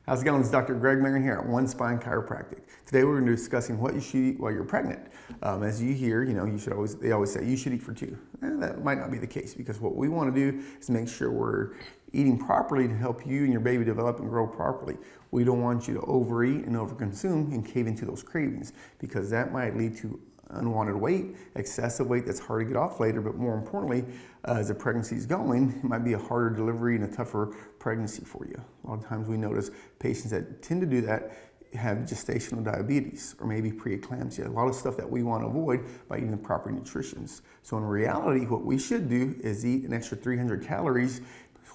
How's it going? It's Dr. Greg Marion here at One Spine Chiropractic. Today we're going to be discussing what you should eat while you're pregnant. As you hear, they always say you should eat for two. That might not be the case, because what we want to do is make sure we're eating properly to help you and your baby develop and grow properly. We don't want you to overeat and overconsume and cave into those cravings, because that might lead to unwanted weight, excessive weight that's hard to get off later, but more importantly, as the pregnancy is going, it might be a harder delivery and a tougher pregnancy for you. A lot of times we notice patients that tend to do that have gestational diabetes or maybe preeclampsia, a lot of stuff that we want to avoid by eating the proper nutritions. So in reality, what we should do is eat an extra 300 calories,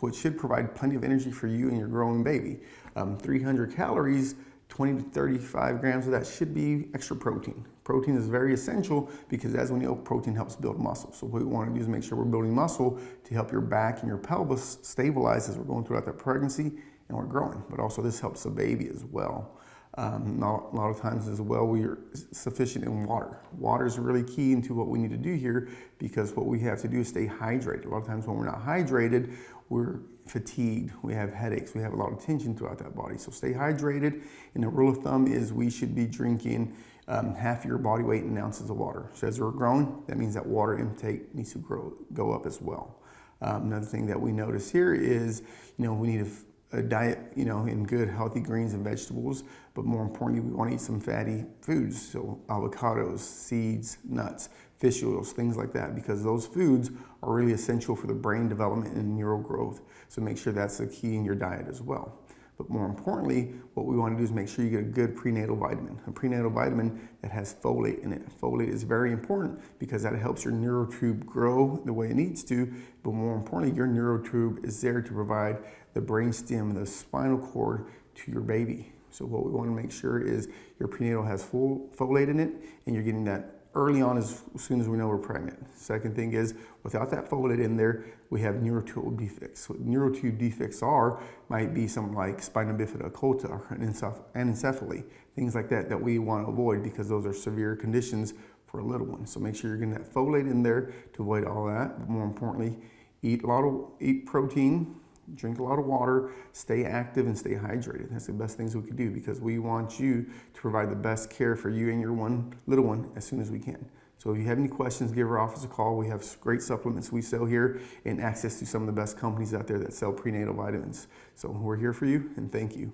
which should provide plenty of energy for you and your growing baby. 300 calories, 20 to 35 grams of that should be extra protein. Protein is very essential because, as we know, protein helps build muscle. So what we want to do is make sure we're building muscle to help your back and your pelvis stabilize as we're going throughout that pregnancy and we're growing. But also this helps the baby as well. A lot of times as well, we are sufficient in water. Water is really key into what we need to do here, because what we have to do is stay hydrated. A lot of times when we're not hydrated, we're fatigued, we have headaches, we have a lot of tension throughout that body. So stay hydrated. And the rule of thumb is we should be drinking half your body weight in ounces of water. So as we're growing, that means that water intake needs to go up as well. Another thing that we notice here is, we need a diet, in good, healthy greens and vegetables, but more importantly, we want to eat some fatty foods. So avocados, seeds, nuts, fish oils, things like that, because those foods are really essential for the brain development and neural growth. So make sure that's the key in your diet as well. But more importantly, what we want to do is make sure you get a good prenatal vitamin, a prenatal vitamin that has folate in it. Folate is very important because that helps your neural tube grow the way it needs to, but more importantly, your neural tube is there to provide the brain stem and the spinal cord to your baby. So what we want to make sure is your prenatal has full folate in it, and you're getting that early on as soon as we know we're pregnant. Second thing is, without that folate in there, we have neurotube defects. What neurotube defects might be something like spina bifida occulta or anencephaly, things like that we want to avoid, because those are severe conditions for a little one. So make sure you're getting that folate in there to avoid all that. But more importantly, eat protein, drink a lot of water, stay active, and stay hydrated. That's the best things we could do, because we want you to provide the best care for you and your little one as soon as we can. So if you have any questions, give our office a call. We have great supplements we sell here and access to some of the best companies out there that sell prenatal vitamins. So we're here for you, and thank you.